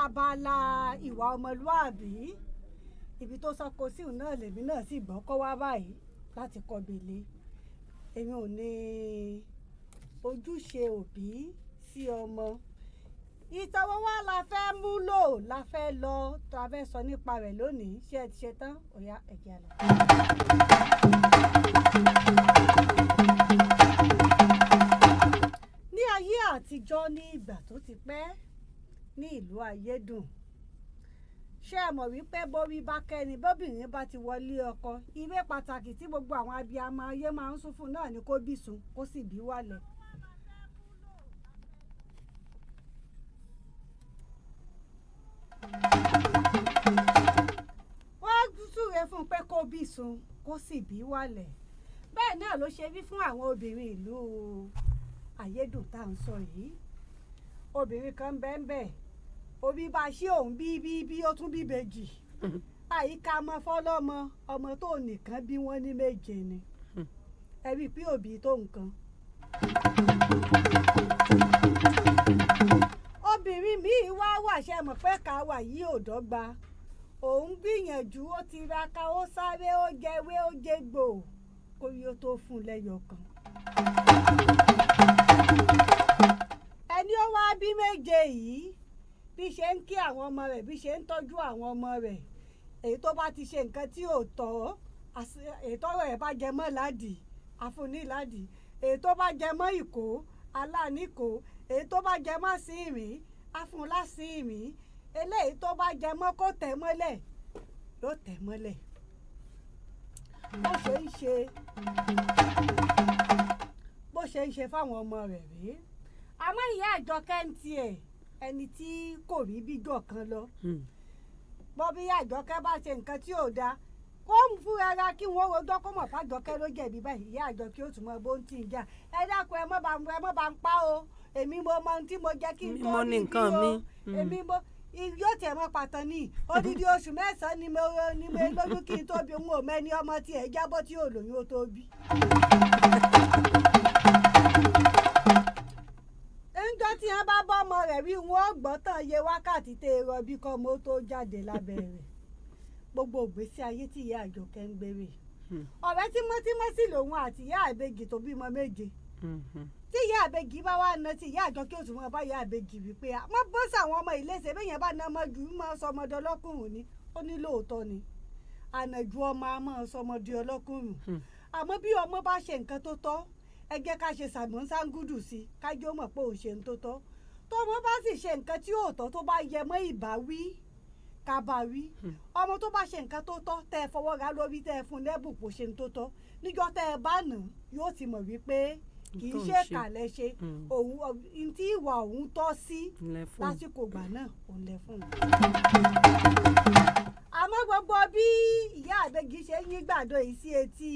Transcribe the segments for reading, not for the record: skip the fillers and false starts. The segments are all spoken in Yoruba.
abala ìwà ọmọlúàbí ibi tó sọkò sí òun náà lèmi náà sì gbọ́ kọ́ wá báyìí láti kọbìlì èmi ò ní ojúṣe òbí sí ọmọ ìtọ́wọ́ wa la fẹ́ múlò la fẹ́ lọ tó a fẹ́ sọ nípa rẹ̀ lónìí ṣé ẹ ti ṣe tán ọ̀yá ẹ̀jẹ̀ àlọ́. ní ayé àtijọ́ ní ìgbà tó ti pẹ́ ní ìlú ayédùn ṣé ẹ mọ̀ wípé bórí bá kẹ́ni bóbìnrin bá ti wọlé ọkọ ìwé pàtàkì tí gbogbo àwọn abiyamọ ayé máa ń sún fún náà ni kó bí sùn kó sì bí wálẹ̀. wọ́n súre fún un pé kó bí sùn kó sì bí wálẹ̀ bẹ́ẹ̀ náà ló ṣe wí fún àwọn obìnrin ìlú ayédùn tá à ń sọ yìí obìnrin kan bẹ́ẹ̀ bẹ́ẹ̀ òbí bá ṣe òun bí ó tún bí bèjì àyíká ọmọ fọlọ́mọ ọmọ tó nìkan bí wọ́n ní méje ni ẹbí pé òbí tó nǹkan. obìnrin míì wá wà ṣe mọ̀ pé ká wà yìí ò dọ́gba òun gbìyànjú ó tiraka ó sáré ó jẹwé ó jẹgbò kó yóò tó fún un lẹ́yọ kan. ẹni ó wá bí méje yìí bí ṣe ń kí àwọn ọmọ rẹ̀ bí ṣe ń tọ́jú àwọn ọmọ rẹ̀ èyí tó bá ti ṣe nǹkan tí ò tọ́ èyí tọ́rọ̀ ẹ̀ bá jẹ mọ́ ládìí àfúniládìí èyí tó bá jẹ mọ́ ìkó aláàníkó èyí tó bá jẹ mọ́ sínrin afúnlásínrin eléyìí tó bá jẹ mọ́ kó tẹ̀ mọ́lẹ̀ yóò tẹ̀ mọ́lẹ̀ bó ṣe ń ṣe fáwọn ọmọ rẹ̀ rí àmọ́ ìyá Àjọkẹ́ ń tiẹ̀ ẹni tí kò rí bíjọ kan lọ bọ́ bí Àjọkẹ́ bá ṣe nǹkan tí ò dáa kó ń fúnra ra kí wọ́n rojọ́ kó mọ̀ f'Àjọkẹ́ ló jẹ̀bi báyìí ìyá Àjọkẹ́ ó tún mọ bó ń tì í jà ẹ dákun ẹ mọ́ bá ń pa o èmi mo mọ ohun tí mo jẹ́ kí n tó rí bí o èmi mo yóò tẹ̀ mọ́ pàtàn ní odidi oṣù mẹ́sàn-án ni mo lóyún kí n tó bí òun ò mẹ́ni ọmọ tí ẹ̀ jábọ́ tí ò lóyún ó tó bí. níjọ́ tí wọ́n bá bọ́ ọmọ rẹ̀ wí wọ́n gbọ́ tán iye wákàtí tẹ́ ẹ rọbí kọ́ mo tó jáde lábẹ́ rẹ̀ gbogbo ìgbésí ayé tí ìyá Àjọkẹ́ ń gbére ọ̀rẹ́ tímọ́tímọ́ sí lòun àti ìyá àbèjì tó bímọ méje tí ìyá àbèjì bá wà ná tí ìyá Àjọkẹ́ ò tún mọ́ bá ìyá àbèjì wípé mọ́ bọ́ sàwọn ọmọ ìléṣe bẹ́yẹn bá ná ọmọ jù mọ́ sọmọdé ọlọ́kùnrin ni ó ní lóòótọ́ ni ànàjù ọmọ a mọ́ sọmọdé ọlọ́kùnrin àmọ́ bí ọmọ bá ṣe nǹkan tó tọ́ ẹ jẹ́ ká ṣe sàmọ́ sángúdù sí i kájọ́ mọ̀ pé òun ṣe ń tó tọ́ tọ́mọ bá sì ṣe nǹkan tí ò tọ́ tó bá yẹ mọ́ ìbáwí ká bá wí ọmọ tó bá ṣe nǹkan tó tọ́ tẹ́ ẹ fọwọ́ ra lórí tẹ́ ẹ fún lẹ́bùn kò ṣe ń tó tọ́ níjọ́ tẹ́ ẹ bá nà yóò ti mọ̀ wípé kì í ṣe kàlẹ́ ṣe òun tí ìwà òun tọ́ sí lásìkò ìgbà náà òun lẹ fún un. àmọ́ gbogbo bí ìyá àbẹ́jì ṣe ń yín gbàdo yìí sí etí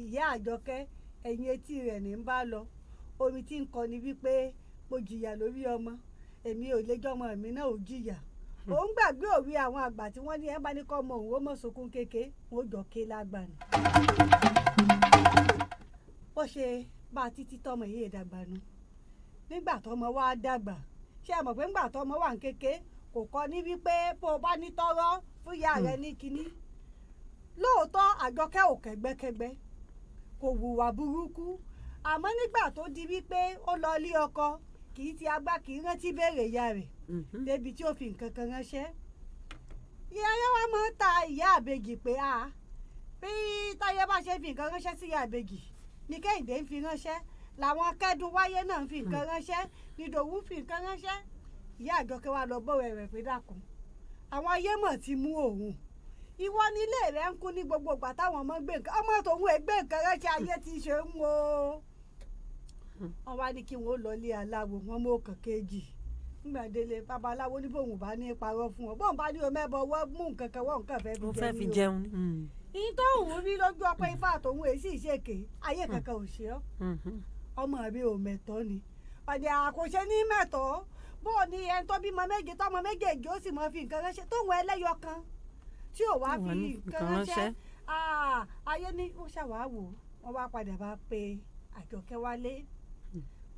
ìyá Àjọkẹ́ ẹ̀yìn etí rẹ̀ ní ń bá lọ omi tí ń kọ ni wípé mo jìyà lórí ọmọ èmi ò lè jọmọ mi náà ò jìyà òun gbàgbé òwe àwọn àgbà tí wọ́n ní ẹ bá ní kọ́ ọmọ òun ó mọ̀ sunkún kéke wọn ò jọ ké lágbà ni. bó ṣe bá a títí tọmọ yìí dàgbà nu nígbà tọmọ wa dàgbà ṣé ẹ mọ̀ pé nígbà tọmọ wà ń kéke kò kọ́ ní wípé bó o bá ní tọrọ fún ìyá rẹ ní kinní lóòótọ́ Àjọkẹ́ ò kẹ́gbẹ́kẹ́gbẹ́ kò hùwà burúkú àmọ́ nígbà tó di wípé ó lọ ilé ọkọ kì í ti agbá kì í rántí béèrè ìyá rẹ̀ débi tí ó fi nǹkan kan ránṣẹ́. ìyá yẹn wá máa ń ta ìyá àbèjì pé bí Táyé bá ṣe fi nǹkan ránṣẹ́ sí ìyá àbèjì ní Kẹ́hìndé ń fi ránṣẹ́ làwọn Kẹ́dùn wáyé náà ń fi nǹkan ránṣẹ́ ní Ìdòwú fi nǹkan ránṣẹ́. ìyá Àjọkẹ́ wa lọ bọ̀wẹ̀ rẹ̀ pé dákun àwọn ayé mọ̀ ti mú òun ìwọ ní ilé rẹ̀ ń kú ní gbogbo ìgbà táwọn ọmọ gbé nǹkan ọmọ tòun ègbé nǹkan ránṣẹ́ ayé ti ṣe ń wo wọ́n wá ní kí wọ́n lọ ilé aláwo wọ́n mú ọkàn kejì nígbà délé babaláwo ní bóun bá ní parọ́ fún ọ bóun bá ní o mẹ́bọ wọ́n mú nǹkan kan wọ́n nǹkan fẹ́ fi jẹun ni o ìyí tó òun rí lójú ọpẹ́ ifá àtòun èsì ìṣèké ayé kankan ò ṣe ọ́ ọmọ mi ò mẹ̀tọ́ ni ọ̀dẹ̀ àkóṣe ní mẹ̀tọ́ bó o ní ẹni tó bímọ méje tọmọ méjèèjì ó sì mọ fi nǹkan ránṣẹ́ tóun ẹlẹ́yọ kan tí ò wá fi nǹkan ránṣẹ́ ayé ní ó ṣàwáwò wọ́n wá padà bá pe Àjọkẹ́ wálé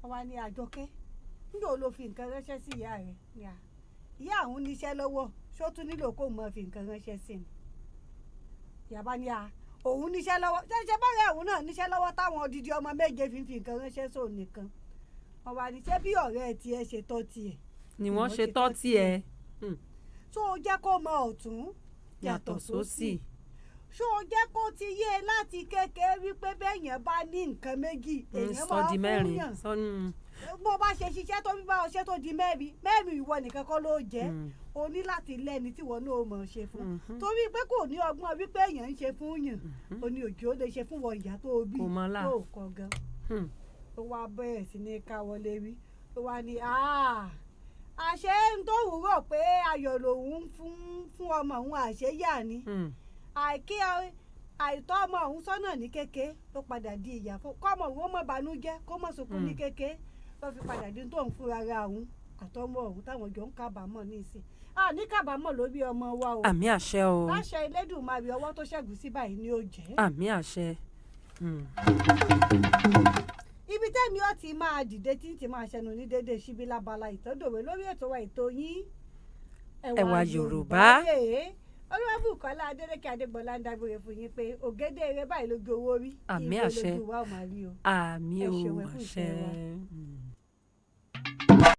wọ́n wá ní Àjọkẹ́ nígbà wo ló fi nǹkan ránṣẹ́ sí ìyá rẹ̀ ìyá àwọn níṣẹ́ lọ́wọ́ ṣó tún nílò kó mọ fi nǹkan ránṣẹ́ sí ni ìyàbá ni òun níṣẹ́ lọ́wọ́ ṣe báyìí òun náà níṣẹ́ lọ́wọ́ táwọn odidi ọmọ méje fi nǹkan ránṣẹ́ sóun nìkan wọ́n wá ní ṣé bí ọ̀rẹ́ tiẹ̀ ṣe tọ́ tiẹ̀ ni wọ́n ṣe tọ́ tiẹ̀. ṣó o jẹ́ kó mọ ọ̀tún yàtọ̀ sósì ṣó o jẹ́ kó ti yé e láti kékeré wípé bẹ́ẹ̀yàn bá ní nǹkan méjì èèyàn máa fún yàn bó bá ṣe ṣiṣẹ́ tó bí bá ọṣẹ́ tó di mẹ́rin ìwọ nìkan kọ́ ló jẹ́ o ní láti lẹ́ni tí wọ́n náà mọ̀ ṣe fún torí pé kò ní ọgbọ́n wípé èèyàn ń ṣe fún yàn o ní òjò ó lè ṣe fún wọn ìyá tó bí tó kọ gan ó wá bẹ̀rẹ̀ sí ní káwọlé rí ó wá ní àṣé ń tó wúrọ̀ pé ayọ̀ lòun fún ọmọ òun àṣeyà ni àìtọ́ ọmọ òun sọ́nà ní kéke ló padà di ìyà fún kọ́mọ òun ó mọ̀ bànújẹ́ kó mọ̀ sunkún ní kéke ló fi padà di tó ń fúnra ra òun àtọmọ òun táwọn jọ ń kábàámọ̀ ní ìsìn ní kábàámọ̀ ló bí ọmọ wa o. àmì àṣẹ o. láṣẹ Elédùmarè ọwọ́ tó ṣẹ́gun sí báyìí ni ó jẹ́. àmì àṣẹ. ibi tẹ́mi ó ti máa dìde tí ń ti máa ṣẹnu ní dédé síbi lábala ìtọ́dọ̀wé lórí ètò wa ètò yín ẹwà Yorùbá. Olúwabùkọ́lá Adélékè Adégbọlá ń dágbére fún yín pé ògèdè eré báyìí ló gbé owó rí. àmì àṣẹ. ìwé lójú wa ò máa rí o. àmì ò àṣẹ.